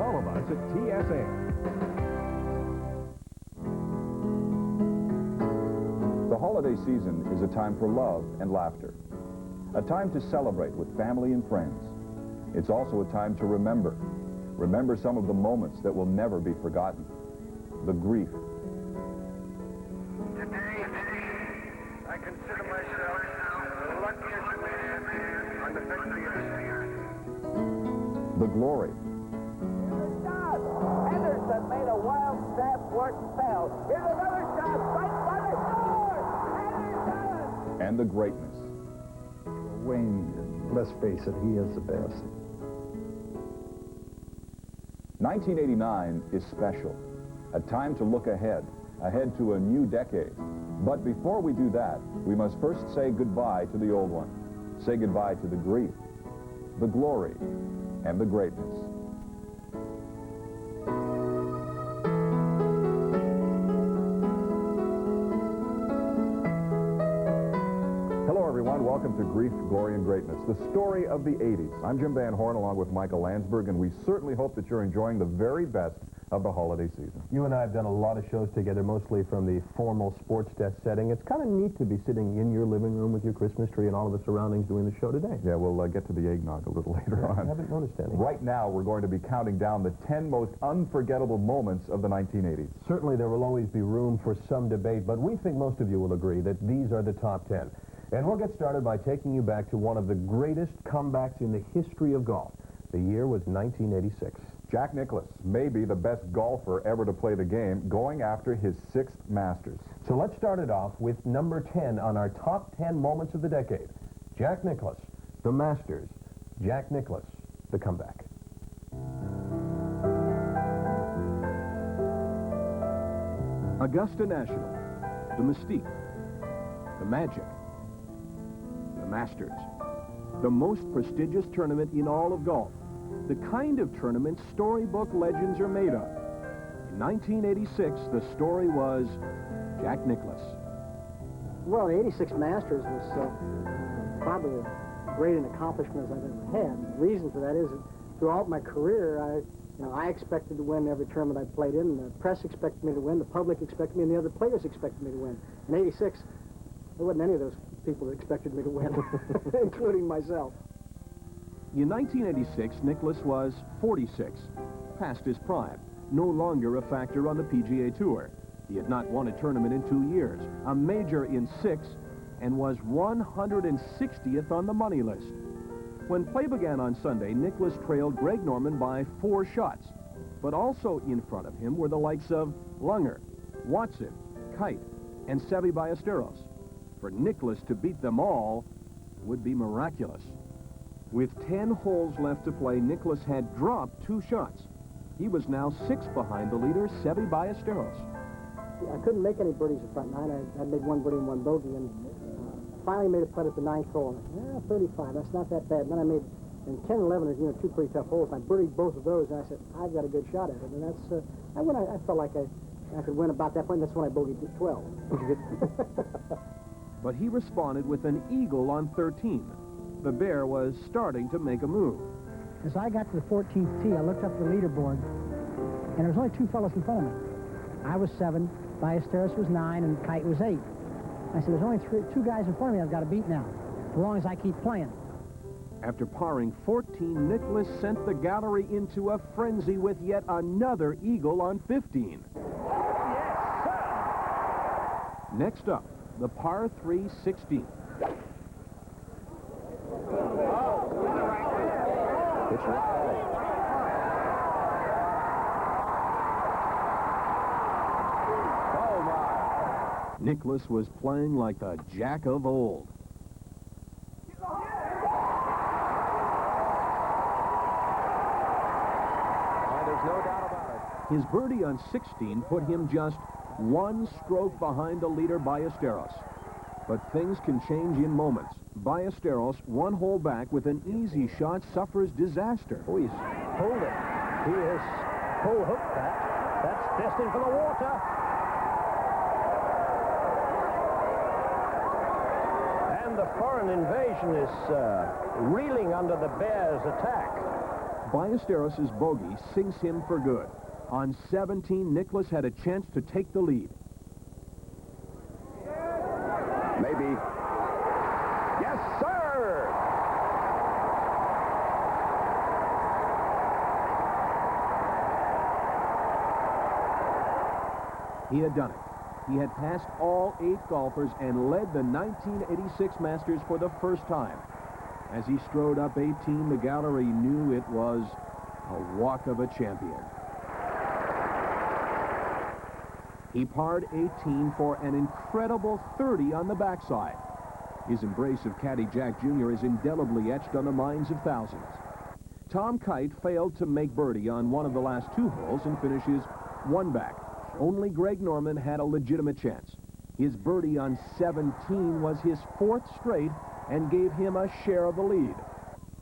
from all of us at TSN. The holiday season is a time for love and laughter, a time to celebrate with family and friends. It's also a time to remember some of the moments that will never be forgotten, the grief. Today, I consider myself the luckiest man on the face of the earth. The glory. Henderson made a wild stab for it and fell. Here's another shot right by the score! And he's done it! And the greatness. Wayne, let's face it, he is the best. 1989 is special, a time to look ahead to a new decade. But before we do that, we must first say goodbye to the old one. Say goodbye to the grief, the glory, and the greatness. Hello, everyone. Welcome to Grief, Glory, and Greatness, the story of the 80s. I'm Jim Van Horn, along with Michael Landsberg, and we certainly hope that you're enjoying the very best of the holiday season. You and I have done a lot of shows together, mostly from the formal sports desk setting. It's kind of neat to be sitting in your living room with your Christmas tree and all of the surroundings doing the show today. Yeah, we'll get to the eggnog a little later on. I haven't noticed any. Right now, we're going to be counting down the 10 most unforgettable moments of the 1980s. Certainly there will always be room for some debate, but we think most of you will agree that these are the top 10. And we'll get started by taking you back to one of the greatest comebacks in the history of golf. The year was 1986. Jack Nicklaus, maybe the best golfer ever to play the game, going after his 6th Masters. So let's start it off with number 10 on our top 10 moments of the decade. Jack Nicklaus, the Masters. Jack Nicklaus, the comeback. Augusta National, the Mystique, the Magic, the Masters, the most prestigious tournament in all of golf, the kind of tournament storybook legends are made of. In 1986, the story was Jack Nicklaus. Well, the 86 Masters was probably as great an accomplishment as I've ever had. The reason for that is that throughout my career, I expected to win every tournament I played in. The press expected me to win, the public expected me, and the other players expected me to win. In 86, there wasn't any of those people that expected me to win, including myself. In 1986, Nicklaus was 46, past his prime, no longer a factor on the PGA Tour. He had not won a tournament in 2 years, a major in 6, and was 160th on the money list. When play began on Sunday, Nicklaus trailed Greg Norman by 4 shots, but also in front of him were the likes of Lunger, Watson, Kite, and Seve Ballesteros. For Nicklaus to beat them all would be miraculous. With 10 holes left to play, Nicklaus had dropped 2 shots. He was now 6 behind the leader, Seve Ballesteros. I couldn't make any birdies at front 9. I made 1 birdie and 1 bogey, and finally made a putt at the 9th hole. 35, that's not that bad. And then I made, in 10 and 11, 2 pretty tough holes. I birdied both of those, and I said, I've got a good shot at it. And that's, I felt like I could win about that point. That's when I bogeyed 12. But he responded with an eagle on 13. The Bear was starting to make a move. As I got to the 14th tee, I looked up the leaderboard, and there was only 2 fellows in front of me. I was 7, Ballesteros was 9, and Kite was 8. I said, there's only 2 guys in front of me I've got to beat now, as long as I keep playing. After parring 14, Nicklaus sent the gallery into a frenzy with yet another eagle on 15. Yes, sir! Next up, the par 3 16. It's right. Oh, my. Nicklaus was playing like the Jack of old. There's no doubt about His birdie on 16 put him just 1 stroke behind the leader, Ballesteros. But things can change in moments. Ballesteros, 1 hole back with an easy shot, suffers disaster. Oh, he's pulled it. He has pull hooked that. That's destined for the water. And the foreign invasion is reeling under the Bears' attack. Ballesteros' bogey sinks him for good. On 17, Nicklaus had a chance to take the lead. Maybe. Yes, sir! He had done it. He had passed all 8 golfers and led the 1986 Masters for the first time. As he strode up 18, the gallery knew it was a walk of a champion. He parred 18 for an incredible 30 on the backside. His embrace of Caddy Jack Jr. is indelibly etched on the minds of thousands. Tom Kite failed to make birdie on one of the last 2 holes and finishes 1 back. Only Greg Norman had a legitimate chance. His birdie on 17 was his 4th straight and gave him a share of the lead.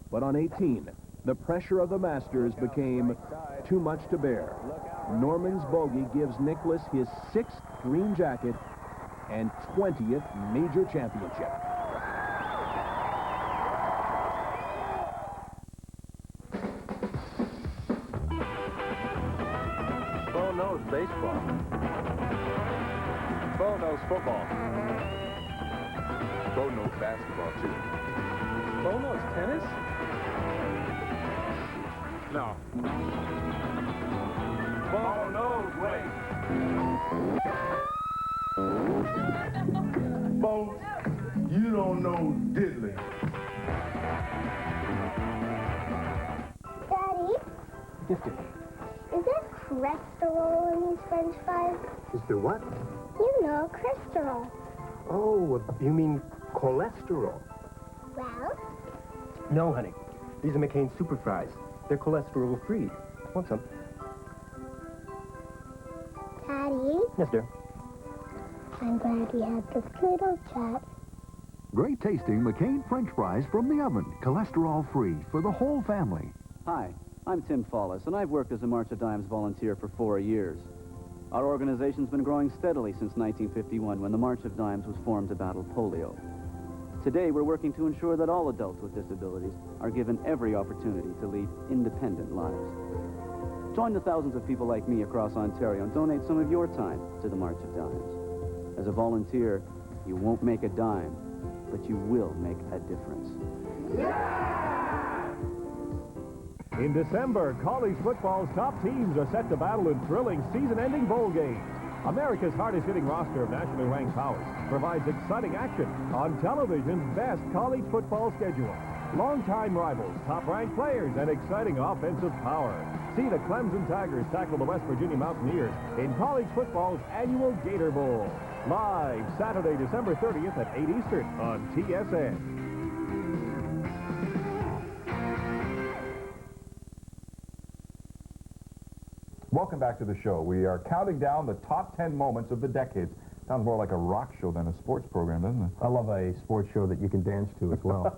But on 18, the pressure of the Masters became too much to bear. Norman's bogey gives Nicklaus his 6th green jacket and 20th major championship. Bo knows baseball. Bo knows football. Bo knows basketball, too. Bo knows tennis? No. Bo knows weight. Bo, you don't know diddly. Daddy, Yes, dear. is there cholesterol in these French fries? Is there what? You know, cholesterol. Oh, you mean cholesterol? Well, No, honey. These are McCain Super Fries. They're cholesterol-free. Want some? Daddy, Yes, dear. I'm glad we had this little chat. Great tasting McCain French fries from the oven. Cholesterol-free for the whole family. Hi, I'm Tim Follis, and I've worked as a March of Dimes volunteer for 4 years. Our organization's been growing steadily since 1951, when the March of Dimes was formed to battle polio. Today, we're working to ensure that all adults with disabilities are given every opportunity to lead independent lives. Join the thousands of people like me across Ontario and donate some of your time to the March of Dimes. As a volunteer, you won't make a dime, but you will make a difference. In December, college football's top teams are set to battle in thrilling season-ending bowl games. America's hardest-hitting roster of nationally ranked powers provides exciting action on television's best college football schedule. Longtime rivals, top-ranked players, and exciting offensive power. See the Clemson Tigers tackle the West Virginia Mountaineers in college football's annual Gator Bowl. Live Saturday, December 30th at 8 Eastern on TSN. Welcome back to the show. We are counting down the top 10 moments of the decades. Sounds more like a rock show than a sports program, doesn't it? I love a sports show that you can dance to as well.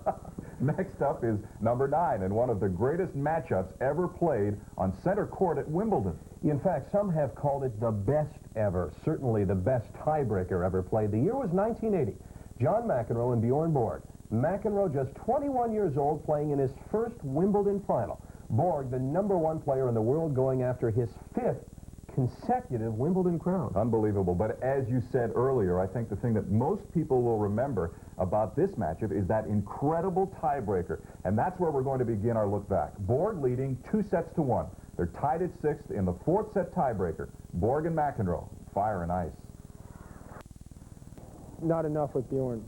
Next up is number 9 and one of the greatest matchups ever played on center court at Wimbledon. In fact, some have called it the best ever, certainly the best tiebreaker ever played. The year was 1980. John McEnroe and Bjorn Borg. McEnroe, just 21 years old, playing in his first Wimbledon final. Borg, the #1 player in the world, going after his 5th consecutive Wimbledon crown. Unbelievable. But as you said earlier, I think the thing that most people will remember about this matchup is that incredible tiebreaker. And that's where we're going to begin our look back. Borg leading 2-1. They're tied at 6th in the 4th set tiebreaker. Borg and McEnroe, fire and ice. Not enough with Bjorn.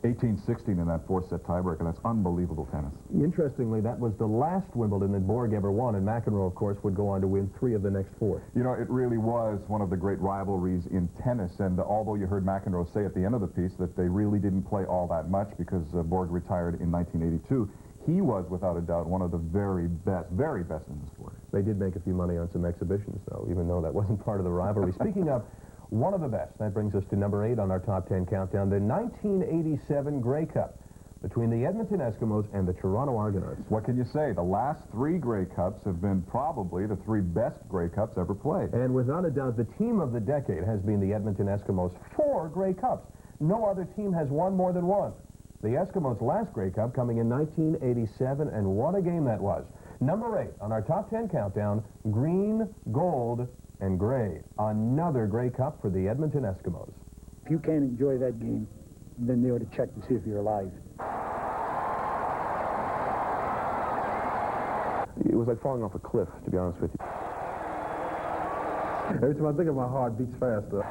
18-16 in that 4th set tiebreaker. That's unbelievable tennis. Interestingly, that was the last Wimbledon that Borg ever won, and McEnroe, of course, would go on to win 3 of the next 4. You know, it really was one of the great rivalries in tennis, and although you heard McEnroe say at the end of the piece that they really didn't play all that much because Borg retired in 1982, he was, without a doubt, one of the very best in the sport. They did make a few money on some exhibitions, though, even though that wasn't part of the rivalry. Speaking of one of the best, that brings us to number 8 on our top 10 countdown, the 1987 Grey Cup between the Edmonton Eskimos and the Toronto Argonauts. What can you say? The last 3 Grey Cups have been probably the 3 best Grey Cups ever played. And without a doubt, the team of the decade has been the Edmonton Eskimos. 4 Grey Cups. No other team has won more than 1. The Eskimos' last Grey Cup coming in 1987, and what a game that was. Number 8 on our top 10 countdown, green, gold, and gray. Another Grey Cup for the Edmonton Eskimos. If you can't enjoy that game, then they ought to check to see if you're alive. It was like falling off a cliff, to be honest with you. Every time I think of my heart beats faster.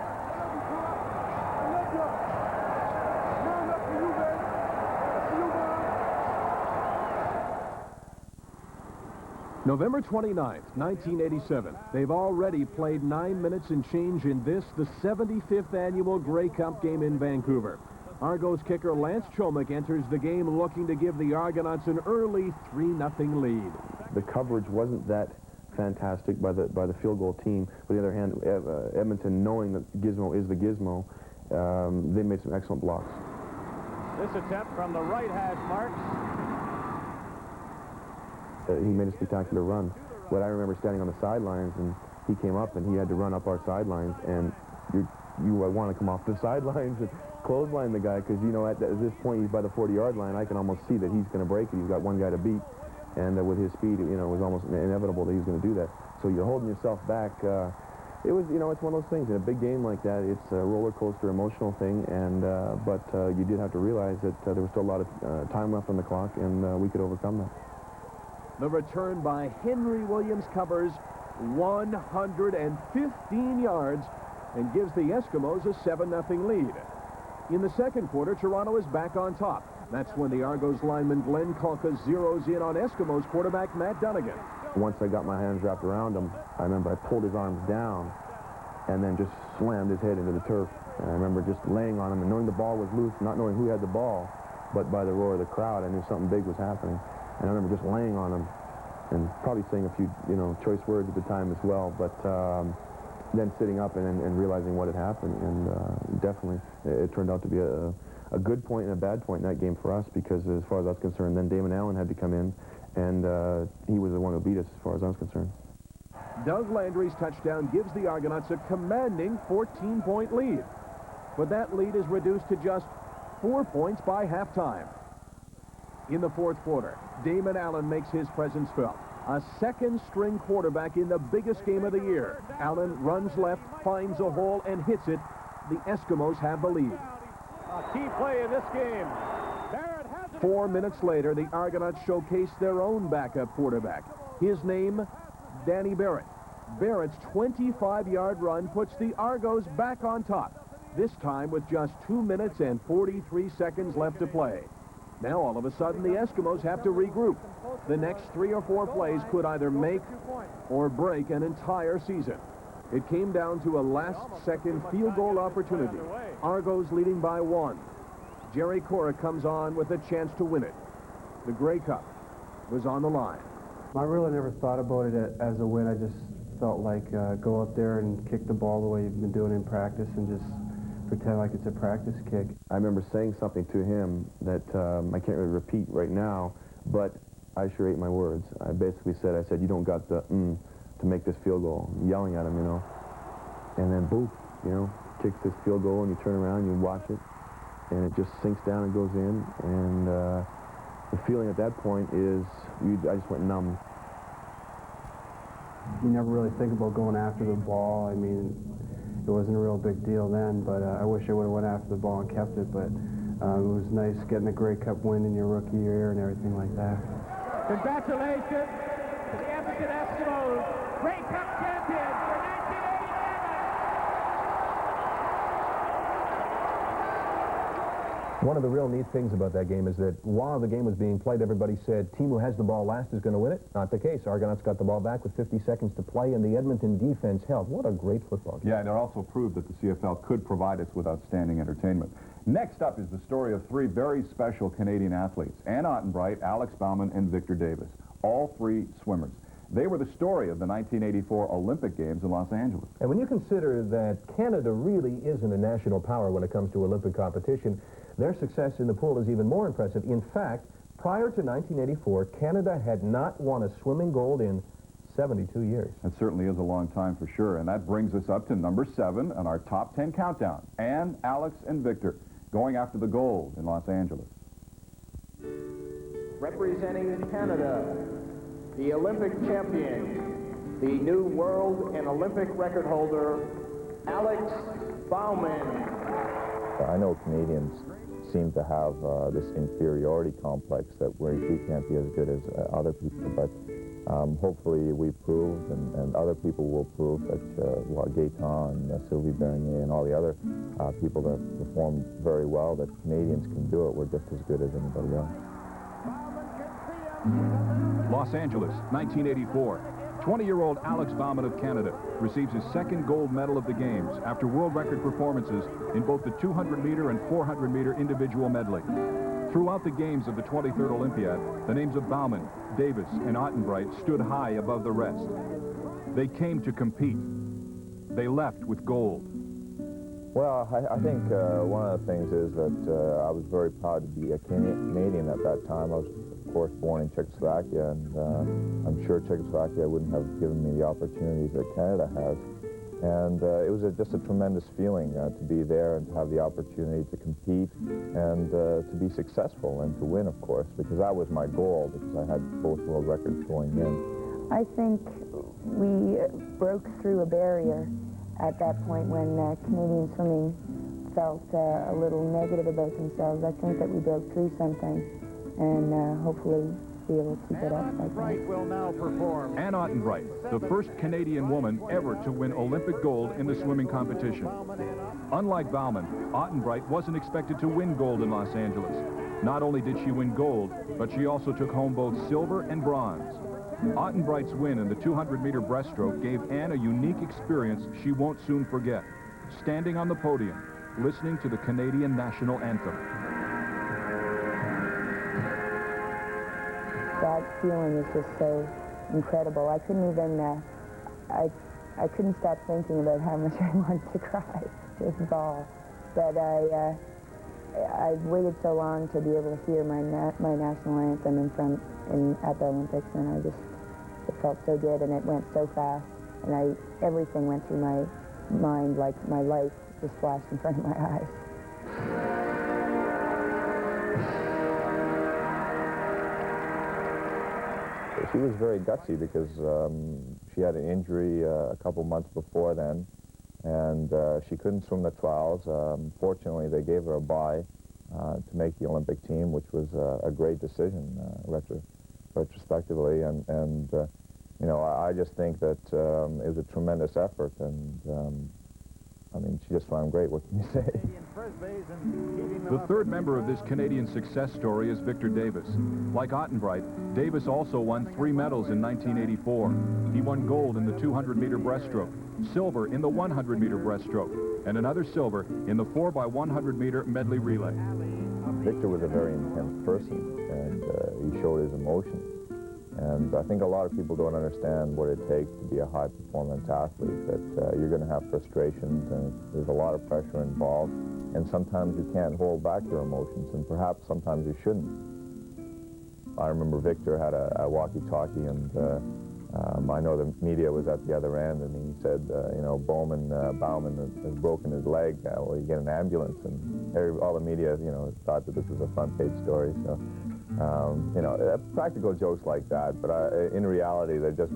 November 29th, 1987. They've already played 9 minutes and change in this, the 75th annual Grey Cup game in Vancouver. Argos kicker Lance Chomick enters the game looking to give the Argonauts an early 3-0 lead. The coverage wasn't that fantastic by the field goal team. But on the other hand, Edmonton, knowing that Gizmo is the Gizmo, they made some excellent blocks. This attempt from the right hash marks. He made a spectacular run. But I remember standing on the sidelines, and he came up, and he had to run up our sidelines, and you want to come off the sidelines and clothesline the guy, because, you know, at this point, he's by the 40-yard line. I can almost see that he's going to break it. He's got one guy to beat, and with his speed, you know, it was almost inevitable that he was going to do that. So you're holding yourself back. It was, you know, it's one of those things. In a big game like that, it's a roller coaster, emotional thing, and but you did have to realize that there was still a lot of time left on the clock, and we could overcome that. The return by Henry Williams covers 115 yards and gives the Eskimos a 7-0 lead. In the second quarter, Toronto is back on top. That's when the Argos lineman Glenn Kalka zeroes in on Eskimos quarterback Matt Dunnigan. Once I got my hands wrapped around him, I remember I pulled his arms down and then just slammed his head into the turf. And I remember just laying on him and knowing the ball was loose, not knowing who had the ball, but by the roar of the crowd, I knew something big was happening. And I remember just laying on him and probably saying a few, you know, choice words at the time as well, but then sitting up and realizing what had happened. And definitely, it turned out to be a good point and a bad point in that game for us, because as far as I was concerned, then Damon Allen had to come in, and he was the one who beat us as far as I was concerned. Doug Landry's touchdown gives the Argonauts a commanding 14-point lead. But that lead is reduced to just 4 points by halftime. In the fourth quarter, Damon Allen makes his presence felt. A second-string quarterback in the biggest game of the year. Allen runs left, finds a hole, and hits it. The Eskimos have the lead. A key play in this game. 4 minutes later, the Argonauts showcase their own backup quarterback. His name, Danny Barrett. Barrett's 25-yard run puts the Argos back on top, this time with just 2 minutes and 43 seconds left to play. Now, all of a sudden, the Eskimos have to regroup. The next 3 or 4 plays could either make or break an entire season. It came down to a last-second field goal opportunity. Argos leading by 1. Jerry Cora comes on with a chance to win it. The Grey Cup was on the line. I really never thought about it as a win. I just felt like go out there and kick the ball the way you've been doing in practice and just pretend like it's a practice kick. I remember saying something to him that I can't really repeat right now, but I sure ate my words. I basically said, you don't got the to make this field goal. I'm yelling at him, you know. And then, boom, you know, kicks this field goal, and you turn around and you watch it, and it just sinks down and goes in. And the feeling at that point is, I just went numb. You never really think about going after the ball. I mean, it wasn't a real big deal then, but I wish I would have went after the ball and kept it. But it was nice getting a Grey Cup win in your rookie year and everything like that. Congratulations to the Edmonton Eskimos, Grey Cup champions for 1987. One of the real neat things about that game is that while the game was being played, everybody said, team who has the ball last is going to win it. Not the case. Argonauts got the ball back with 50 seconds to play, and the Edmonton defense held. What a great football game. Yeah, and it also proved that the CFL could provide us with outstanding entertainment. Next up is the story of 3 very special Canadian athletes, Ann Ottenbright, Alex Bauman, and Victor Davis, all 3 swimmers. They were the story of the 1984 Olympic Games in Los Angeles. And when you consider that Canada really isn't a national power when it comes to Olympic competition, their success in the pool is even more impressive. In fact, prior to 1984, Canada had not won a swimming gold in 72 years. It certainly is a long time for sure, and that brings us up to number 7 on our top 10 countdown. Ann, Alex, and Victor going after the gold in Los Angeles. Representing Canada, the Olympic champion, the new world and Olympic record holder, Alex Bauman. I know Canadians seem to have this inferiority complex that we can't be as good as other people, but hopefully we proved, and other people will prove that Gaetan and Sylvie Bernier and all the other people that performed very well, that Canadians can do it. We're just as good as anybody else. Los Angeles, 1984. 20-year-old Alex Bauman of Canada receives his second gold medal of the Games after world record performances in both the 200-meter and 400-meter individual medley. Throughout the Games of the 23rd Olympiad, the names of Bauman, Davis, and Ottenbreit stood high above the rest. They came to compete. They left with gold. Well, I think one of the things is that I was very proud to be a Canadian at that time. I was, of course, born in Czechoslovakia, and I'm sure Czechoslovakia wouldn't have given me the opportunities that Canada has. And it was just a tremendous feeling to be there and to have the opportunity to compete and to be successful and to win, of course, because that was my goal, because I had both world records going in. I think we broke through a barrier at that point when Canadian swimming felt a little negative about themselves. I think that we broke through something, and hopefully be able to keep it up like that. Will now perform. Anne Ottenbreit, the first Canadian woman ever to win Olympic gold in the swimming competition. Unlike Bauman, Ottenbreit wasn't expected to win gold in Los Angeles. Not only did she win gold, but she also took home both silver and bronze. Ottenbreit's win in the 200-meter breaststroke gave Anne a unique experience she won't soon forget, standing on the podium, listening to the Canadian national anthem. That feeling is just so incredible. I couldn't even, I couldn't stop thinking about how much I wanted to cry, just bawl. But I waited so long to be able to hear my national anthem at the Olympics, and it felt so good, and it went so fast, and everything went through my mind like my life just flashed in front of my eyes. She was very gutsy because she had an injury a couple months before then, and she couldn't swim the trials. Fortunately, they gave her a bye to make the Olympic team, which was a great decision retrospectively, and you know, I just think that it was a tremendous effort, and I mean, she just swam great. What can you say? The third member of this Canadian success story is Victor Davis. Like Ottenbreit, Davis also won 3 medals in 1984. He won gold in the 200-meter breaststroke, silver in the 100-meter breaststroke, and another silver in the 4x100-meter medley relay. Victor was a very intense person, and he showed his emotions. And I think a lot of people don't understand what it takes to be a high-performance athlete, that you're going to have frustrations, and there's a lot of pressure involved, and sometimes you can't hold back your emotions, and perhaps sometimes you shouldn't. I remember Victor had a walkie-talkie, and I know the media was at the other end, and he said, you know, Bauman has broken his leg. Will you get an ambulance? And all the media, you know, thought that this was a front-page story. So, you know, practical jokes like that. But in reality, they're just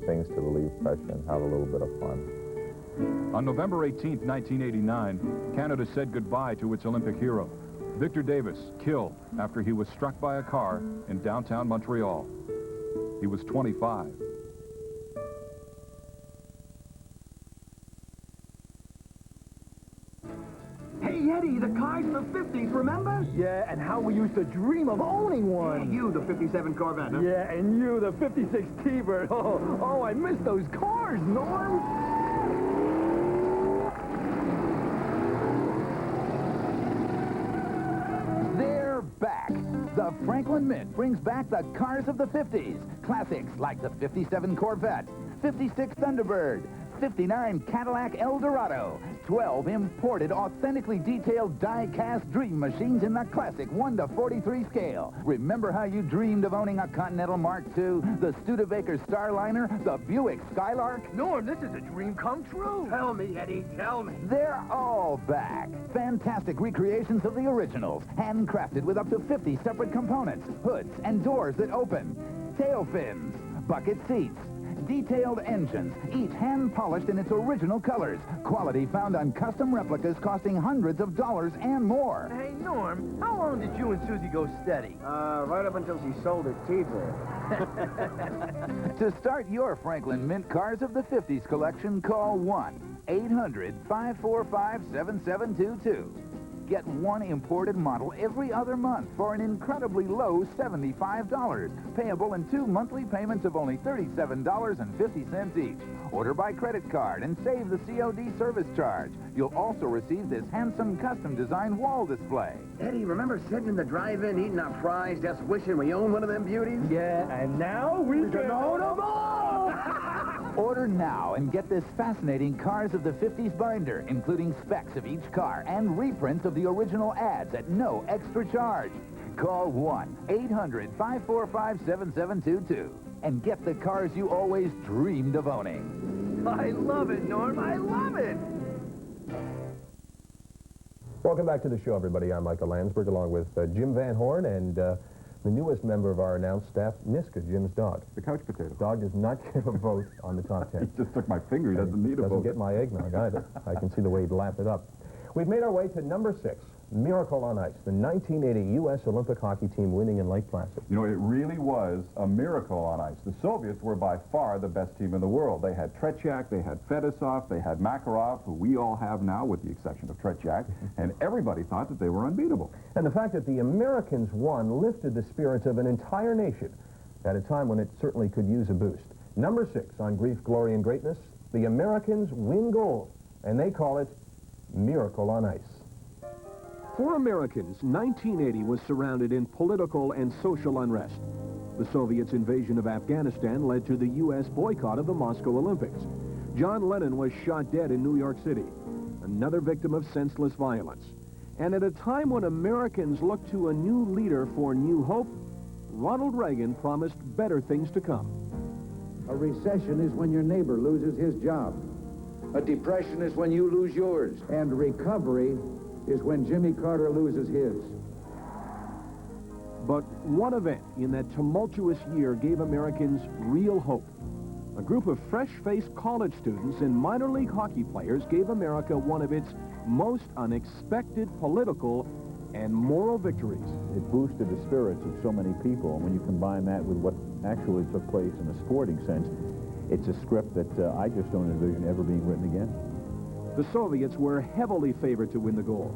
things to relieve pressure and have a little bit of fun. On November 18, 1989, Canada said goodbye to its Olympic hero, Victor Davis, killed after he was struck by a car in downtown Montreal. He was 25. Hey, Eddie, the cars for 50s, remember? Yeah, and how we used to dream of owning one. Yeah, you, the 57 Corvette, huh? Yeah, and you, the 56 T-Bird. Oh, I miss those cars, Norm. They're back. The Franklin Mint brings back the cars of the 50s. Classics like the 57 Corvette, 56 Thunderbird, 59 Cadillac Eldorado, 12 imported, authentically detailed die-cast dream machines in the classic 1:43 scale. Remember how you dreamed of owning a Continental Mark II, the Studebaker Starliner, the Buick Skylark? Norm, this is a dream come true. Tell me, Eddie, tell me. They're all back. Fantastic recreations of the originals, handcrafted with up to 50 separate components, hoods and doors that open, tail fins, bucket seats, detailed engines, each hand-polished in its original colors. Quality found on custom replicas costing hundreds of dollars and more. Hey, Norm, how long did you and Susie go steady? Right up until she sold her T-bird. To start your Franklin Mint Cars of the 50s collection, call 1-800-545-7722. Get one imported model every other month for an incredibly low $75, payable in 2 monthly payments of only $37.50 each. Order by credit card and save the COD service charge. You'll also receive this handsome custom-designed wall display. Eddie, remember sitting in the drive-in eating our fries, just wishing we owned one of them beauties? Yeah, and now we can own them all! Order now and get this fascinating Cars of the 50s binder, including specs of each car and reprints of the original ads at no extra charge. Call 1-800-545-7722 and get the cars you always dreamed of owning. I love it, Norm. I love it. Welcome back to the show, everybody. I'm Michael Landsberg, along with Jim Van Horn and the newest member of our announced staff, Niska, Jim's dog. The couch potato. Dog does not get a vote on the top 10. He just took my finger. He doesn't need a vote. Doesn't get my eggnog either. I can see the way he'd lap it up. We've made our way to number 6, Miracle on Ice, the 1980 U.S. Olympic hockey team winning in Lake Placid. You know, it really was a miracle on ice. The Soviets were by far the best team in the world. They had Tretiak, they had Fedosov, they had Makarov, who we all have now, with the exception of Tretiak, and everybody thought that they were unbeatable. And the fact that the Americans won lifted the spirits of an entire nation at a time when it certainly could use a boost. Number 6 on Grief, Glory, and Greatness, the Americans win gold, and they call it Miracle on Ice. For Americans, 1980 was surrounded in political and social unrest. The Soviets' invasion of Afghanistan led to the U.S. boycott of the Moscow Olympics. John Lennon was shot dead in New York City, another victim of senseless violence. And at a time when Americans looked to a new leader for new hope, Ronald Reagan promised better things to come. A recession is when your neighbor loses his job. A depression is when you lose yours. And recovery is when Jimmy Carter loses his. But one event in that tumultuous year gave Americans real hope. A group of fresh-faced college students and minor league hockey players gave America one of its most unexpected political and moral victories. It boosted the spirits of so many people, and when you combine that with what actually took place in the sporting sense, it's a script that I just don't envision ever being written again. The Soviets were heavily favored to win the gold.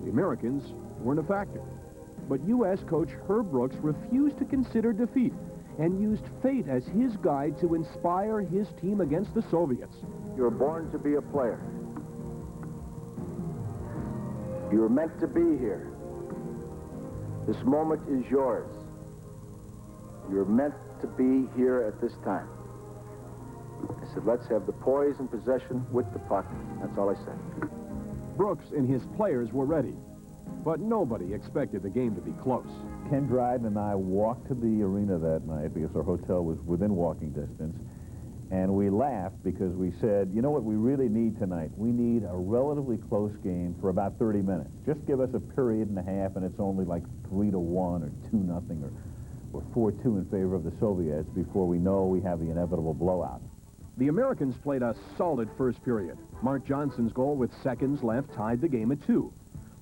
The Americans weren't a factor. But U.S. coach Herb Brooks refused to consider defeat and used fate as his guide to inspire his team against the Soviets. You're born to be a player. You're meant to be here. This moment is yours. You're meant to be here at this time. I said, let's have the poise and possession with the puck. That's all I said. Brooks and his players were ready, but nobody expected the game to be close. Ken Dryden and I walked to the arena that night because our hotel was within walking distance, and we laughed because we said, you know what we really need tonight? We need a relatively close game for about 30 minutes. Just give us a period and a half, and it's only like 3-1 or 2-0 or 4-2 in favor of the Soviets before we know we have the inevitable blowout. The Americans played a solid first period. Mark Johnson's goal with seconds left tied the game at 2.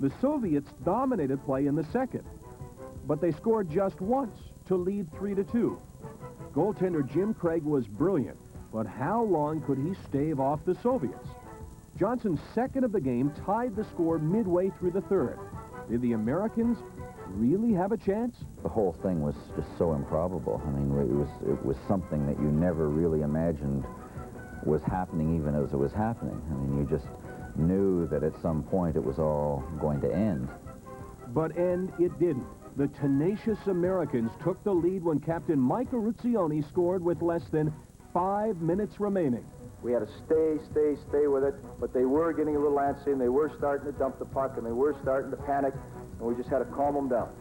The Soviets dominated play in the second, but they scored just once to lead 3-2. Goaltender Jim Craig was brilliant, but how long could he stave off the Soviets? Johnson's second of the game tied the score midway through the third. Did the Americans really have a chance? The whole thing was just so improbable. I mean, it was something that you never really imagined was happening even as it was happening. I mean, you just knew that at some point it was all going to end. But end it didn't. The tenacious Americans took the lead when Captain Mike Aruzzioni scored with less than 5 minutes remaining. We had to stay with it, but they were getting a little antsy, and they were starting to dump the puck, and they were starting to panic, and we just had to calm them down.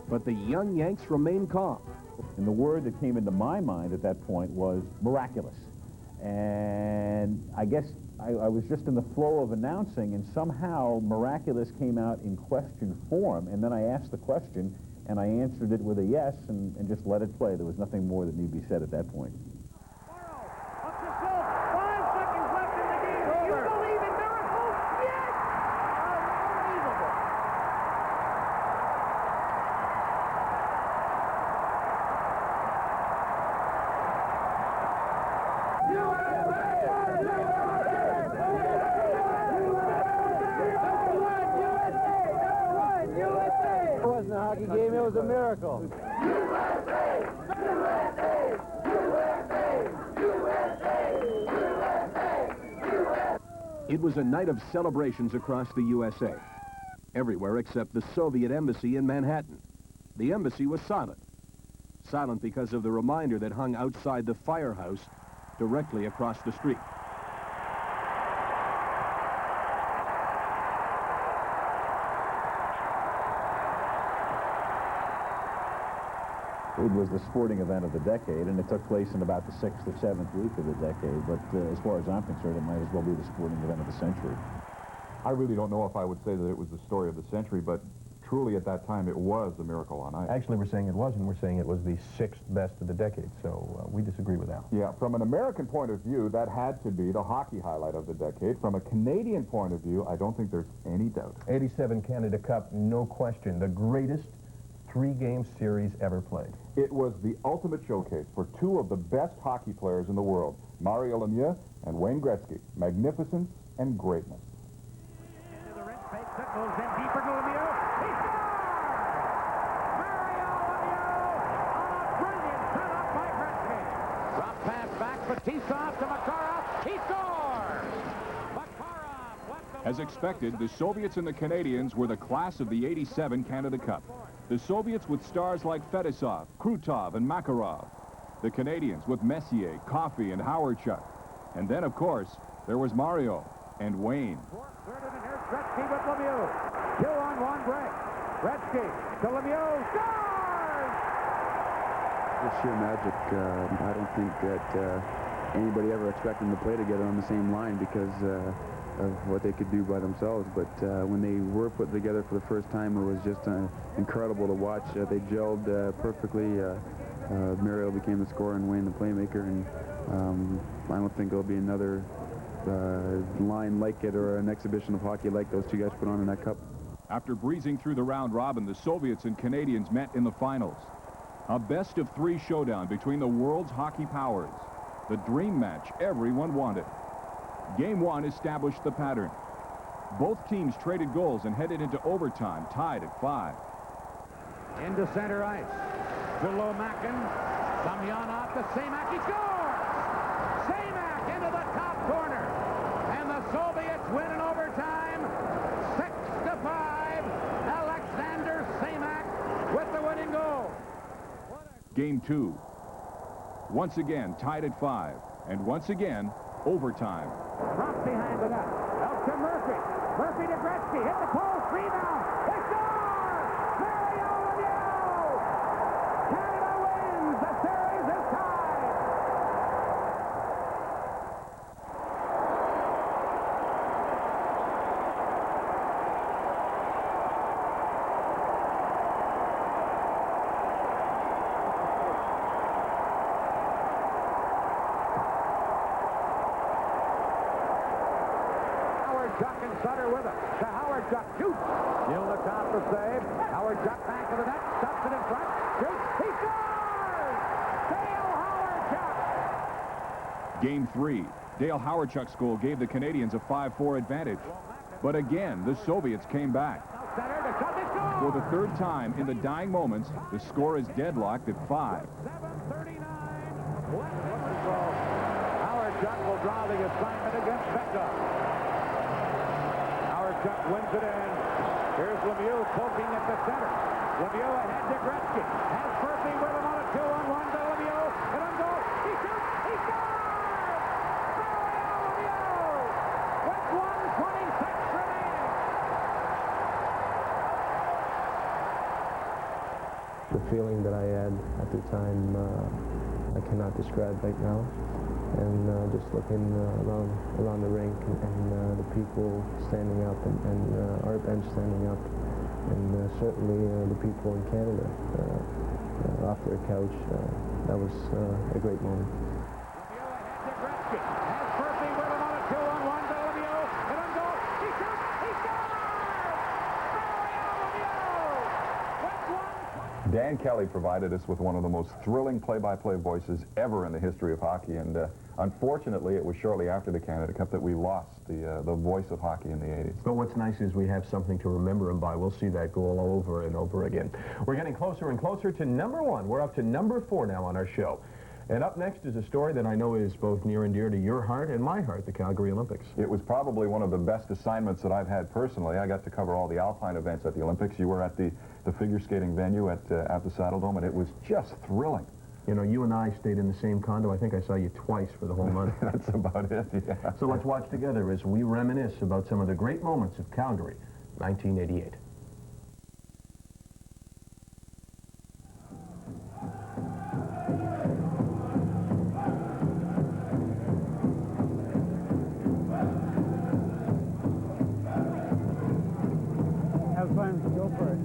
But the young Yanks remained calm. And the word that came into my mind at that point was miraculous. And I guess I was just in the flow of announcing, and somehow Miraculous came out in question form, and then I asked the question, and I answered it with a yes, and just let it play. There was nothing more that need be said at that point. It wasn't a hockey game, it was a miracle. USA! USA! USA! USA! USA! It was a night of celebrations across the USA. Everywhere except the Soviet embassy in Manhattan. The embassy was silent. Silent because of the reminder that hung outside the firehouse directly across the street. It was the sporting event of the decade, and it took place in about the 6th or 7th week of the decade, but as far as I'm concerned, it might as well be the sporting event of the century. I really don't know if I would say that it was the story of the century, but truly at that time it was a miracle on ice. Actually, we're saying it wasn't. We're saying it was the 6th best of the decade, so we disagree with that. Yeah, from an American point of view, that had to be the hockey highlight of the decade. From a Canadian point of view, I don't think there's any doubt. 87 Canada Cup, no question, the greatest three-game series ever played. It was the ultimate showcase for two of the best hockey players in the world, Mario Lemieux and Wayne Gretzky. Magnificence and greatness. Into the rinse, fake set, goes in deeper to Lemieux. He scores! Mario Lemieux on a brilliant setup by Gretzky. Drop pass back, Fetisov to Makarov. He scores! Makarov left the... As expected, the Soviets and the Canadians were the class of the '87 Canada Cup. The Soviets with stars like Fetisov, Krutov, and Makarov. The Canadians with Messier, Coffey, and Howardchuk. And then, of course, there was Mario and Wayne. Third and here's Gretzky with Lemieux. 2-on-1 break. Gretzky to Lemieux. Scores! It's sheer magic. I don't think that anybody ever expected them to play together on the same line because of what they could do by themselves, but when they were put together for the first time, it was just incredible to watch. They gelled perfectly. Mario became the scorer and Wayne the playmaker, and I don't think there'll be another line like it or an exhibition of hockey like those two guys put on in that cup. After breezing through the round robin, the Soviets and Canadians met in the finals. A best-of-3 showdown between the world's hockey powers. The dream match everyone wanted. Game 1 established the pattern. Both teams traded goals and headed into overtime, tied at 5. Into center ice. Below Mackin. Samyonov to Semak. He scores! Semak into the top corner. And the Soviets win in overtime. 6-5. Alexander Semak with the winning goal. Game 2. Once again, tied at 5. And once again, overtime. Drops behind the net. Out to Murphy. Murphy to Gretzky. Hit the post. Rebound. They score! Mario Lemieux! Canada wins. The series is tied. Howardchuk and Sutter with it. To Howardchuk. Shoots. Nilnikov the save. Howardchuk back to the net. Stuffs it in front. Shoots. He scores! Dale Howardchuk! Game 3. Dale Howardchuk's goal gave the Canadians a 5-4 advantage. But again, the Soviets came back. For the third time in the dying moments, the score is deadlocked at 5. 7:39 left. Howardchuk will draw the assignment against Beckhoff. Howardchuk wins it in. Here's Lemieux poking at the center. Lemieux ahead to Gretzky. Has Murphy with him on a 2-on-1 to Lemieux. And on goal. He shoots. He scores! Mario Lemieux! With 1:26 remaining. The feeling that I had at the time, I cannot describe right now. And just looking around the rink and the people standing up and our bench standing up, and certainly the people in Canada off their couch, that was a great moment. Dan Kelly provided us with one of the most thrilling play-by-play voices ever in the history of hockey, and unfortunately it was shortly after the Canada Cup that we lost the voice of hockey in the 80s. But what's nice is we have something to remember him by. We'll see that goal over and over again. We're getting closer and closer to number 1. We're up to number 4 now on our show. And up next is a story that I know is both near and dear to your heart and my heart, the Calgary Olympics. It was probably one of the best assignments that I've had personally. I got to cover all the alpine events at the Olympics. You were at the figure skating venue at the Saddle Dome, and it was just thrilling. You know, you and I stayed in the same condo. I think I saw you twice for the whole month. That's about it, yeah. So let's watch together as we reminisce about some of the great moments of Calgary, 1988. Have fun. Go for it.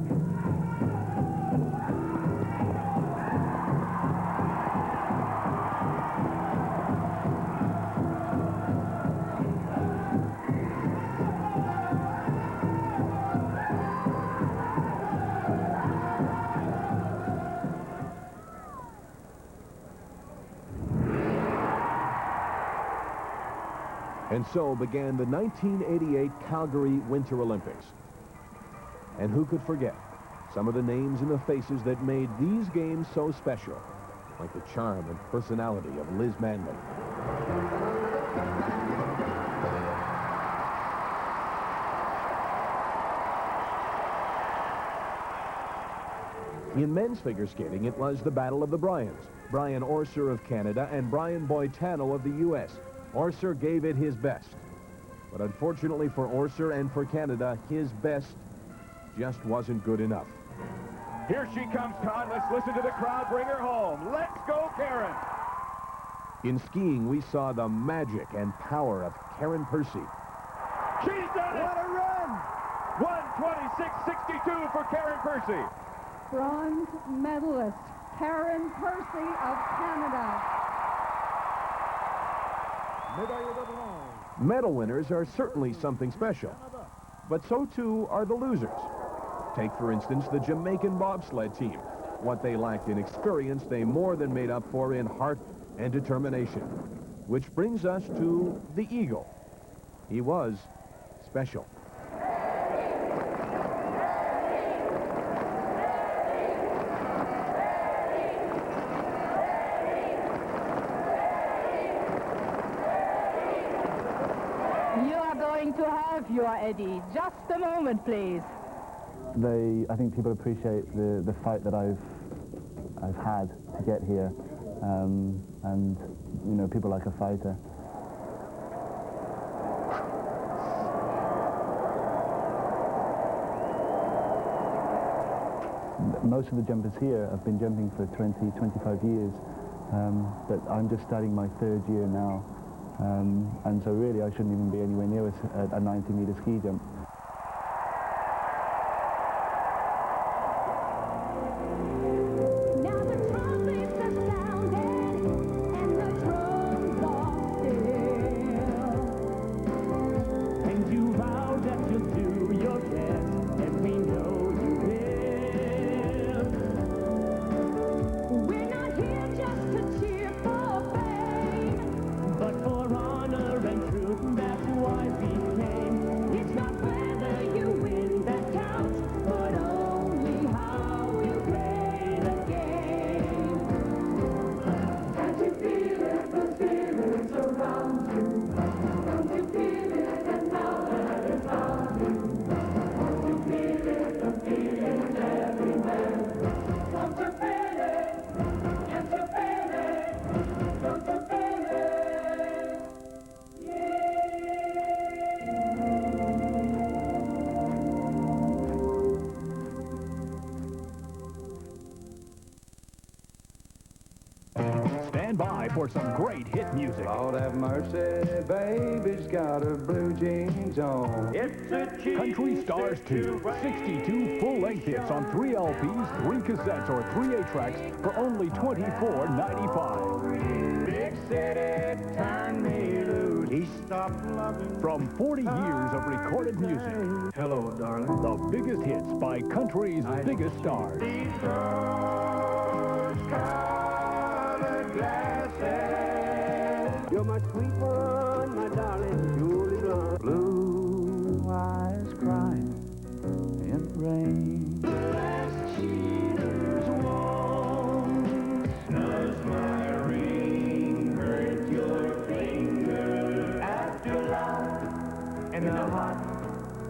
And so began the 1988 Calgary Winter Olympics. And who could forget some of the names and the faces that made these games so special, like the charm and personality of Liz Manley. In men's figure skating, it was the Battle of the Bryans. Brian Orser of Canada and Brian Boitano of the U.S. Orser gave it his best. But unfortunately for Orser and for Canada, his best just wasn't good enough. Here she comes, Todd. Let's listen to the crowd. Bring her home. Let's go, Karen. In skiing, we saw the magic and power of Karen Percy. She's done it! What a run! 1:26.62 for Karen Percy. Bronze medalist Karen Percy of Canada. Medal winners are certainly something special, but so too are the losers. Take, for instance, the Jamaican bobsled team. What they lacked in experience, they more than made up for in heart and determination. Which brings us to the Eagle. He was special. You are going to have your Eddie. Just a moment, please. I think people appreciate the fight that I've had to get here, and you know, people like a fighter. Most of the jumpers here have been jumping for 20, 25 years, but I'm just starting my 3rd year now, and so really I shouldn't even be anywhere near a 90-meter ski jump. But for honor and truth, that's why we came. It's not stand by for some great hit music. Lord have mercy, baby's got her blue jeans on. It's a Country Stars 2, 62 full-length hits on 3 LPs, 3 cassettes, or 3 8-tracks for only $24.95. Big city turned me loose. He stopped loving. From 40 years of recorded music. Hello, darling. The biggest hits by country's biggest stars. Rose-colored glasses. You're my sweet one, my darling, Julie Blunt. Blue eyes crying in the rain. The last cheater's won. Does my ring hurt your finger? After love in the hot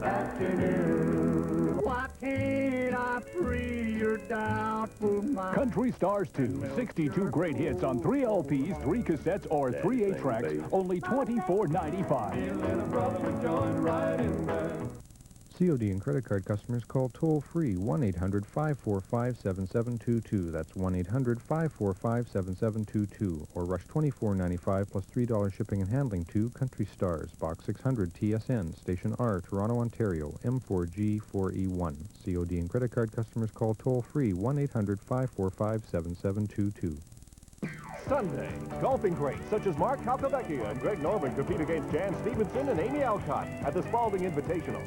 afternoon. Why can't I free your doubtful mind? Country Stars 2, 62 great hits on 3 LPs, 3 cassettes, or 3 8-tracks, only $24.95. COD and credit card customers call toll-free 1-800-545-7722. That's 1-800-545-7722. Or rush $24.95 plus $3 shipping and handling to Country Stars, Box 600 TSN, Station R, Toronto, Ontario, M4G4E1. COD and credit card customers call toll-free 1-800-545-7722. Sunday, golfing greats such as Mark Calcavecchia and Greg Norman compete against Jan Stevenson and Amy Alcott at the Spalding Invitational.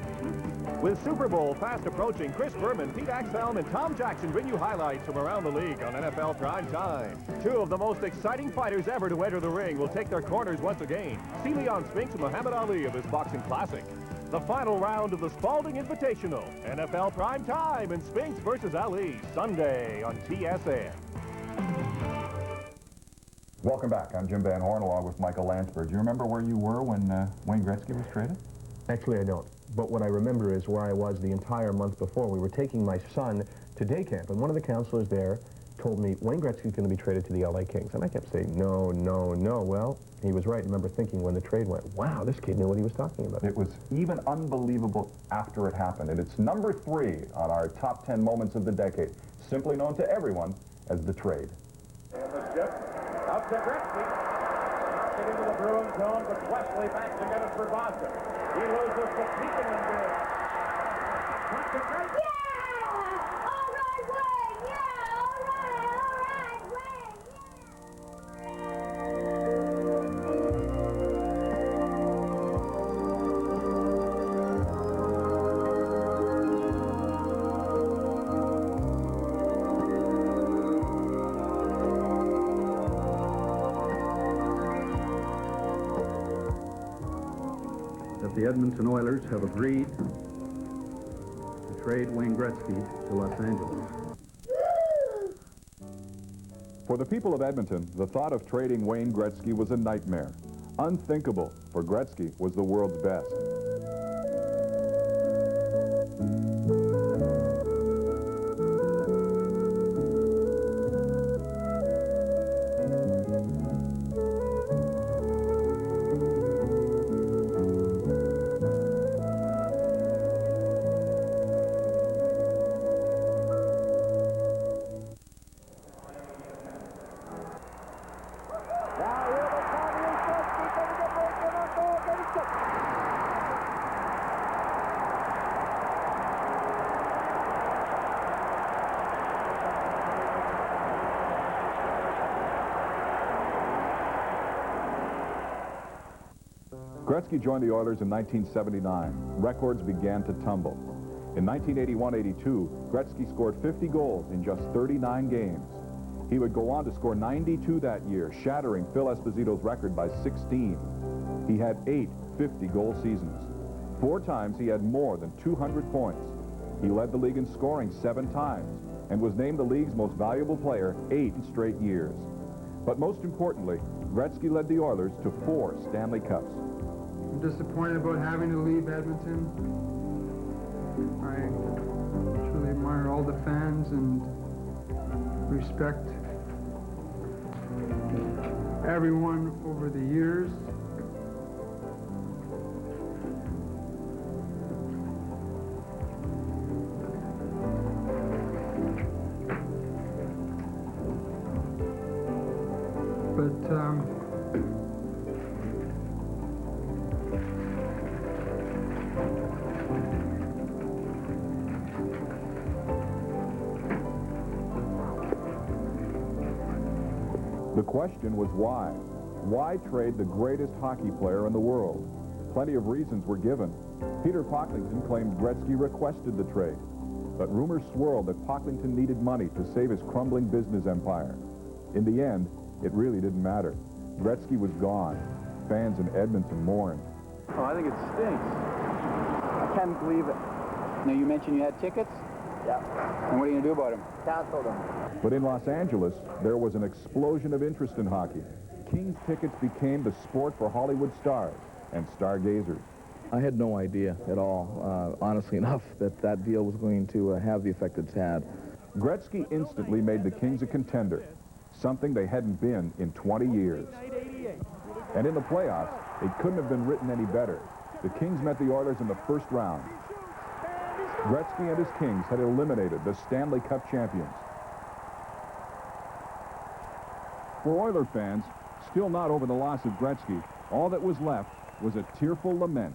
With Super Bowl fast approaching, Chris Berman, Pete Axelm, and Tom Jackson bring you highlights from around the league on NFL Prime Time. 2 of the most exciting fighters ever to enter the ring will take their corners once again. See Leon Spinks and Muhammad Ali of this boxing classic. The final round of the Spalding Invitational, NFL Prime Time, and Spinks versus Ali, Sunday on TSN. Welcome back. I'm Jim Van Horn along with Michael Landsberg. Do you remember where you were when Wayne Gretzky was traded? Actually, I don't. But what I remember is where I was the entire month before. We were taking my son to day camp, and one of the counselors there told me, Wayne Gretzky's going to be traded to the LA Kings. And I kept saying, no, no, no. Well, he was right. I remember thinking when the trade went, wow, this kid knew what he was talking about. It was even unbelievable after it happened. And it's number 3 on our top 10 moments of the decade, simply known to everyone as the trade. And the chip up to Gretzky. Knocked it into the Bruin zone, but Wesley back to get it for Boston. He loses to Pekin and back to Gretzky. The Edmonton Oilers have agreed to trade Wayne Gretzky to Los Angeles. For the people of Edmonton, the thought of trading Wayne Gretzky was a nightmare. Unthinkable, for Gretzky was the world's best. Gretzky joined the Oilers in 1979. Records began to tumble. In 1981-82, Gretzky scored 50 goals in just 39 games. He would go on to score 92 that year, shattering Phil Esposito's record by 16. He had 8 50-goal seasons. 4 times he had more than 200 points. He led the league in scoring 7 times and was named the league's most valuable player 8 straight years. But most importantly, Gretzky led the Oilers to 4 Stanley Cups. I'm disappointed about having to leave Edmonton. I truly admire all the fans and respect everyone over the years. But The question was why? Why trade the greatest hockey player in the world? Plenty of reasons were given. Peter Pocklington claimed Gretzky requested the trade, but rumors swirled that Pocklington needed money to save his crumbling business empire. In the end, it really didn't matter. Gretzky was gone. Fans in Edmonton mourned. Oh, I think it stinks. I can't believe it. Now, you mentioned you had tickets? Yeah. And what are you going to do about them? Cancel them. But in Los Angeles, there was an explosion of interest in hockey. Kings tickets became the sport for Hollywood stars and stargazers. I had no idea at all, honestly enough, that that deal was going to have the effect it's had. Gretzky instantly made the Kings a contender, something they hadn't been in 20 years. And in the playoffs, it couldn't have been written any better. The Kings met the Oilers in the first round. Gretzky and his Kings had eliminated the Stanley Cup champions. For Oiler fans, still not over the loss of Gretzky, all that was left was a tearful lament.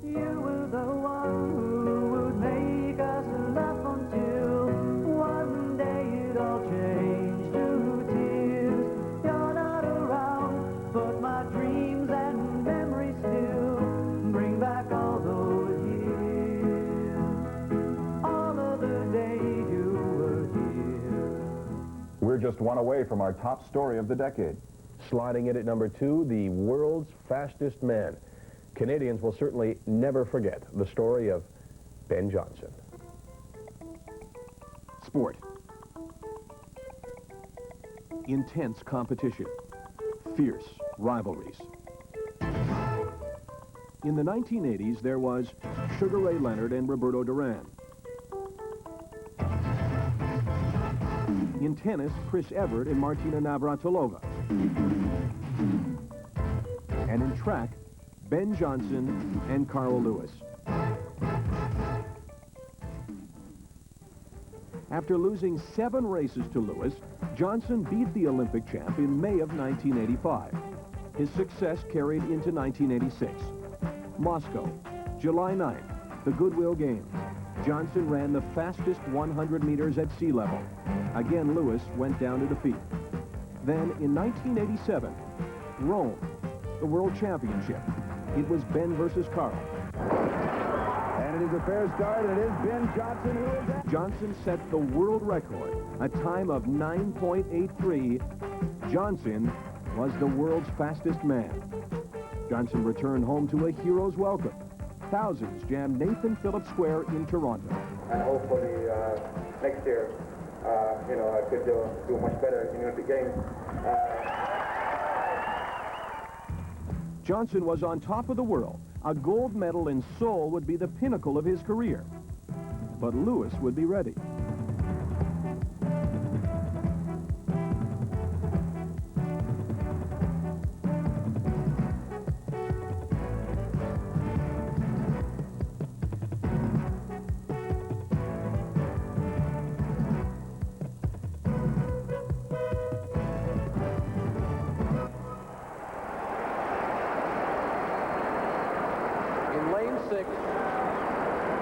You were the one who would make us laugh until one day it all changed to tears. You're not around, but my dreams and memories still bring back all those years. All of the day you were here. We're just one away from our top story of the decade. Sliding in at number 2, the world's fastest man. Canadians will certainly never forget the story of Ben Johnson. Sport. Intense competition. Fierce rivalries. In the 1980s, there was Sugar Ray Leonard and Roberto Duran. In tennis, Chris Evert and Martina Navratilova. And in track, Ben Johnson and Carl Lewis. After losing 7 races to Lewis, Johnson beat the Olympic champ in May of 1985. His success carried into 1986. Moscow, July 9th, the Goodwill Games. Johnson ran the fastest 100 meters at sea level. Again, Lewis went down to defeat. Then, in 1987, Rome, the World Championship. It was Ben versus Carl. And it is a fair start, and it is Ben Johnson who is at. Johnson set the world record, a time of 9.83. Johnson was the world's fastest man. Johnson returned home to a hero's welcome. Thousands jammed Nathan Phillips Square in Toronto. And hopefully next year, I could do much better in the Olympic Games. Johnson was on top of the world. A gold medal in Seoul would be the pinnacle of his career. But Lewis would be ready.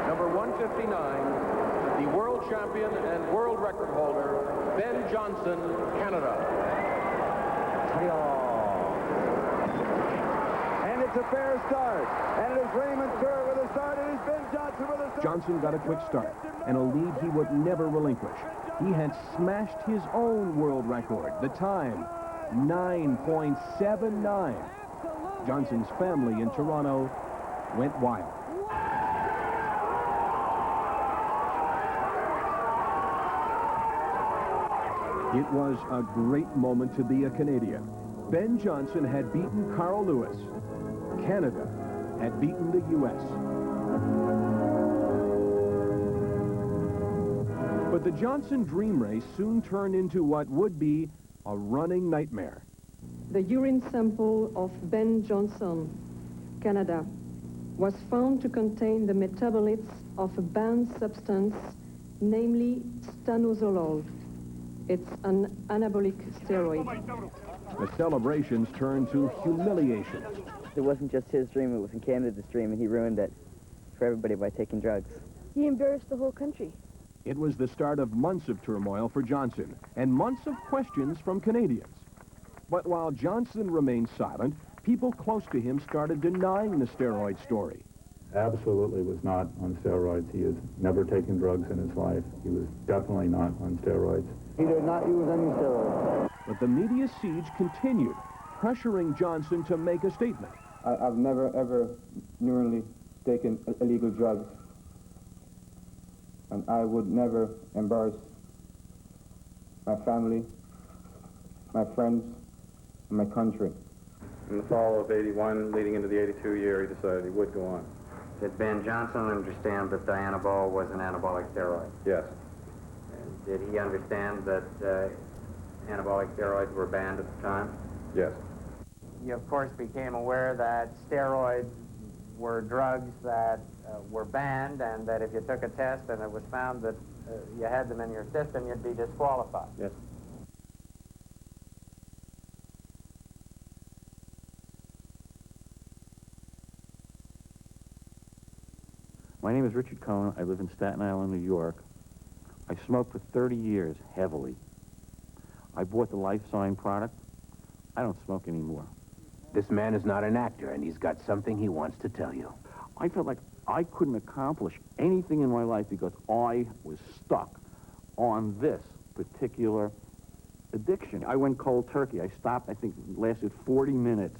Number 159, the world champion and world record holder, Ben Johnson, Canada. And it's a fair start. And it is Raymond Kerr with a start. It is Ben Johnson with a start. Johnson got a quick start and a lead he would never relinquish. He had smashed his own world record, the time, 9.79. Johnson's family in Toronto went wild. It was a great moment to be a Canadian. Ben Johnson had beaten Carl Lewis. Canada had beaten the U.S. But the Johnson dream race soon turned into what would be a running nightmare. The urine sample of Ben Johnson, Canada, was found to contain the metabolites of a banned substance, namely stanozolol. It's an anabolic steroid. The celebrations turned to humiliation. It wasn't just his dream, it was in Canada's dream, and he ruined it for everybody by taking drugs. He embarrassed the whole country. It was the start of months of turmoil for Johnson and months of questions from Canadians. But while Johnson remained silent, people close to him started denying the steroid story. Absolutely was not on steroids. He has never taken drugs in his life. He was definitely not on steroids. He did not use any steroids. But the media siege continued, pressuring Johnson to make a statement. I've never, ever knowingly taken illegal drugs. And I would never embarrass my family, my friends, and my country. In the fall of '81, leading into the '82 year, he decided he would go on. Did Ben Johnson understand that Dianabol was an anabolic steroid? Yes. And did he understand that anabolic steroids were banned at the time? Yes. You, of course, became aware that steroids were drugs that were banned, and that if you took a test and it was found that you had them in your system, you'd be disqualified. Yes. My name is Richard Cohn. I live in Staten Island, New York. I smoked for 30 years, heavily. I bought the Life Sign product. I don't smoke anymore. This man is not an actor, and he's got something he wants to tell you. I felt like I couldn't accomplish anything in my life because I was stuck on this particular addiction. I went cold turkey. I stopped, I think it lasted 40 minutes.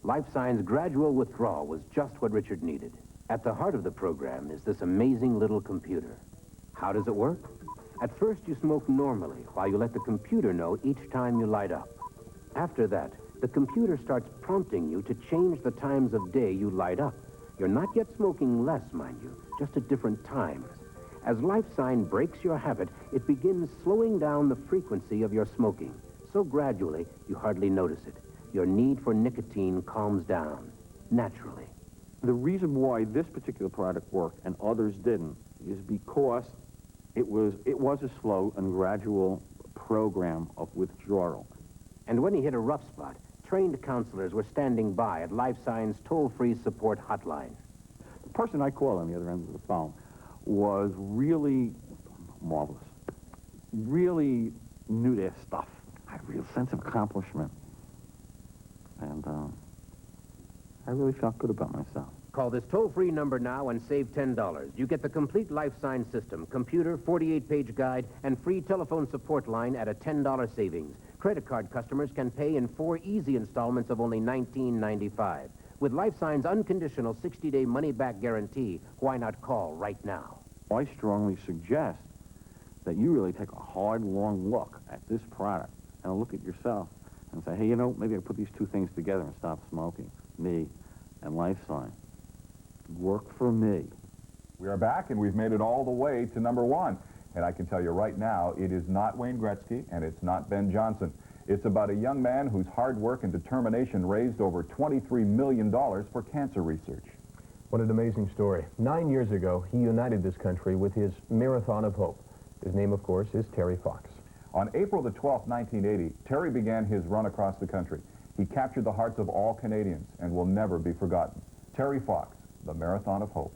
Life Sign's gradual withdrawal was just what Richard needed. At the heart of the program is this amazing little computer. How does it work? At first, you smoke normally while you let the computer know each time you light up. After that, the computer starts prompting you to change the times of day you light up. You're not yet smoking less, mind you, just at different times. As Life Sign breaks your habit, it begins slowing down the frequency of your smoking. So gradually, you hardly notice it. Your need for nicotine calms down, naturally. The reason why this particular product worked and others didn't is because it was a slow and gradual program of withdrawal. And when he hit a rough spot, trained counselors were standing by at Life Sign's toll-free support hotline. The person I called on the other end of the phone was really marvelous. Really knew their stuff. I had a real sense of accomplishment. And I really felt good about myself. Call this toll-free number now and save $10. You get the complete Life Sign system, computer, 48-page guide, and free telephone support line at a $10 savings. Credit card customers can pay in 4 easy installments of only $19.95. With Life Sign's unconditional 60-day money-back guarantee, why not call right now? I strongly suggest that you really take a hard, long look at this product and look at yourself and say, hey, you know, maybe I put these two things together and stop smoking. Me and Life Sign. Work for me. We are back, and we've made it all the way to #1. And I can tell you right now, it is not Wayne Gretzky, and it's not Ben Johnson. It's about a young man whose hard work and determination raised over $23 million for cancer research. What an amazing story. 9 years ago, he united this country with his Marathon of Hope. His name, of course, is Terry Fox. On April the 12th, 1980, Terry began his run across the country. He captured the hearts of all Canadians and will never be forgotten. Terry Fox, the Marathon of Hope.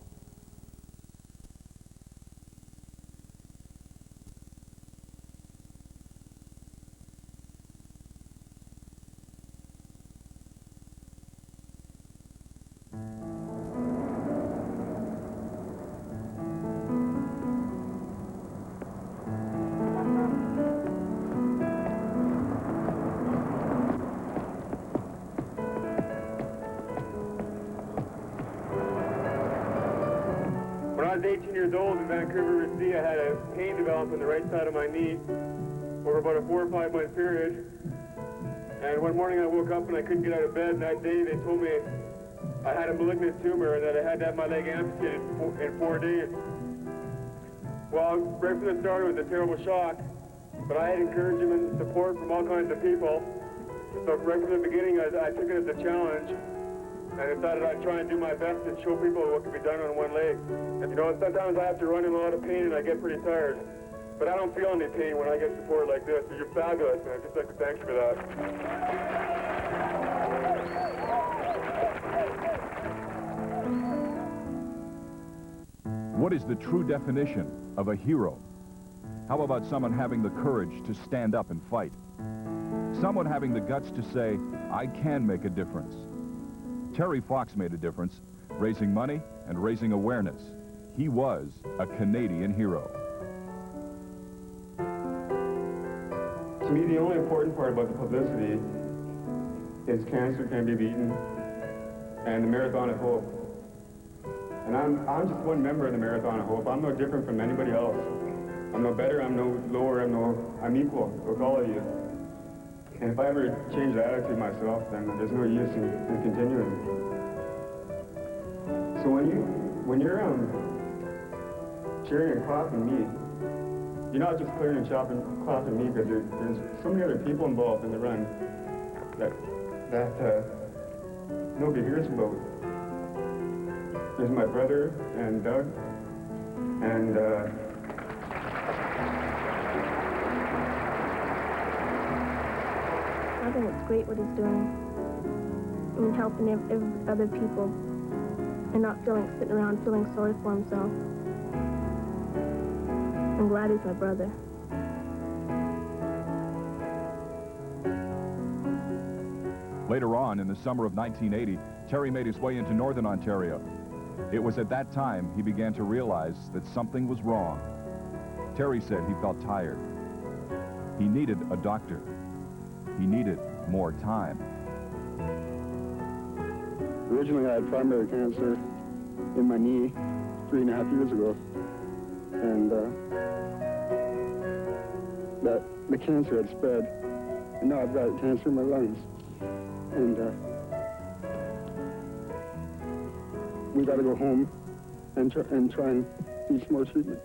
When I was 18 years old in Vancouver, BC, I had a pain develop on the right side of my knee over about a 4 or 5 month period. And one morning I woke up and I couldn't get out of bed, and that day they told me I had a malignant tumor and that I had to have my leg amputated in 4 days. Well, right from the start it was a terrible shock, but I had encouragement and support from all kinds of people. So right from the beginning I took it as a challenge. I decided I'd try and do my best to show people what can be done on one leg. And you know, sometimes I have to run in a lot of pain and I get pretty tired. But I don't feel any pain when I get support like this. So you're fabulous, and I'd just like to thank you for that. What is the true definition of a hero? How about someone having the courage to stand up and fight? Someone having the guts to say, I can make a difference. Terry Fox made a difference, raising money and raising awareness. He was a Canadian hero. To me, the only important part about the publicity is cancer can be beaten and the Marathon of Hope. And I'm just one member of the Marathon of Hope. I'm no different from anybody else. I'm no better, I'm no lower, I'm equal with all of you. And if I ever change the attitude myself, then there's no use in continuing. So when you're cheering and clapping me, you're not just clearing and clapping me, because there's so many other people involved in the run that nobody hears about. There's my brother and Doug, and I think it's great what he's doing. I mean, helping other people and not sitting around feeling sorry for himself. I'm glad he's my brother. Later on, in the summer of 1980, Terry made his way into Northern Ontario. It was at that time he began to realize that something was wrong. Terry said he felt tired. He needed a doctor. He needed more time. Originally, I had primary cancer in my knee 3.5 years ago. And the cancer had spread. And now I've got cancer in my lungs. And we got to go home and try and do some more treatment.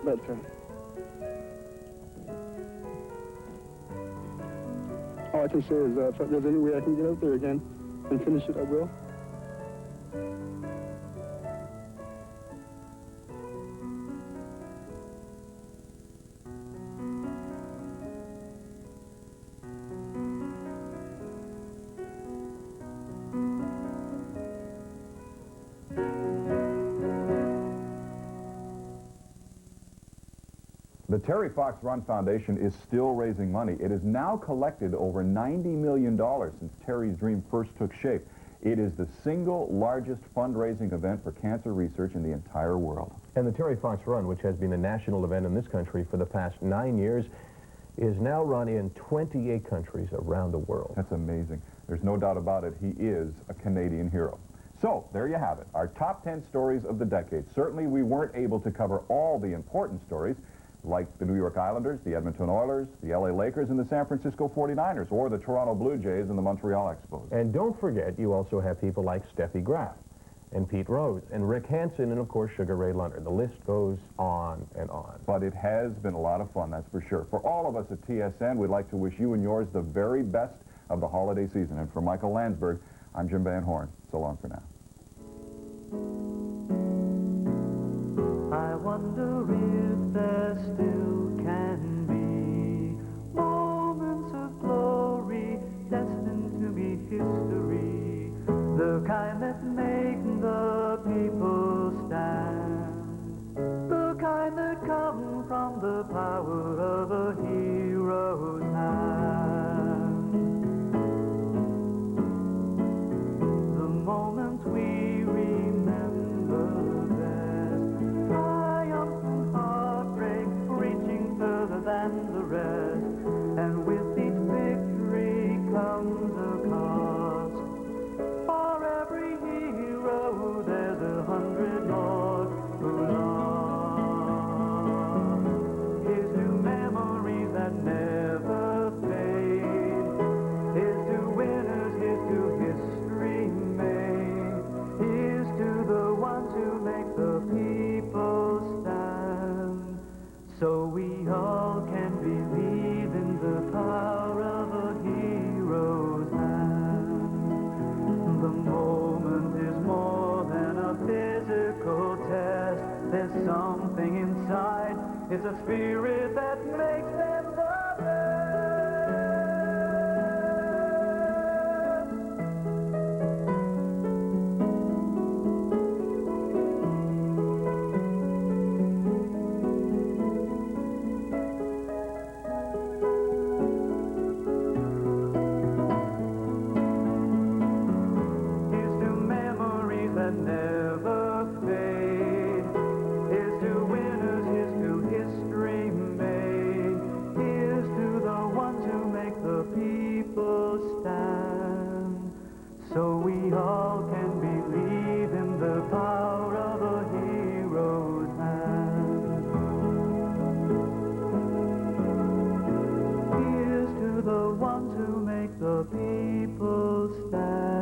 But all I can say is if there's any way I can get out there again and finish it, I will. The Terry Fox Run Foundation is still raising money. It has now collected over $90 million since Terry's dream first took shape. It is the single largest fundraising event for cancer research in the entire world. And the Terry Fox Run, which has been a national event in this country for the past 9 years, is now run in 28 countries around the world. That's amazing. There's no doubt about it. He is a Canadian hero. So, there you have it. Our top 10 stories of the decade. Certainly, we weren't able to cover all the important stories, like the New York Islanders, the Edmonton Oilers, the LA Lakers, and the San Francisco 49ers, or the Toronto Blue Jays and the Montreal Expos. And don't forget, you also have people like Steffi Graf, and Pete Rose, and Rick Hansen, and of course Sugar Ray Leonard. The list goes on and on. But it has been a lot of fun, that's for sure. For all of us at TSN, we'd like to wish you and yours the very best of the holiday season. And for Michael Landsberg, I'm Jim Van Horn. So long for now. I wonder if there still can be moments of glory destined to be history, the kind that make the people stand, the kind that come from the power of a hero's hand. The moments we remember best, triumph and heartbreak, reaching further than the spirit that makes them the best. Here's to memories that never fade. Here's to winners, here's to history made. Here's to the ones who make the people stand. So we all can believe in the power of a hero's hand. Here's to the ones who make the people stand.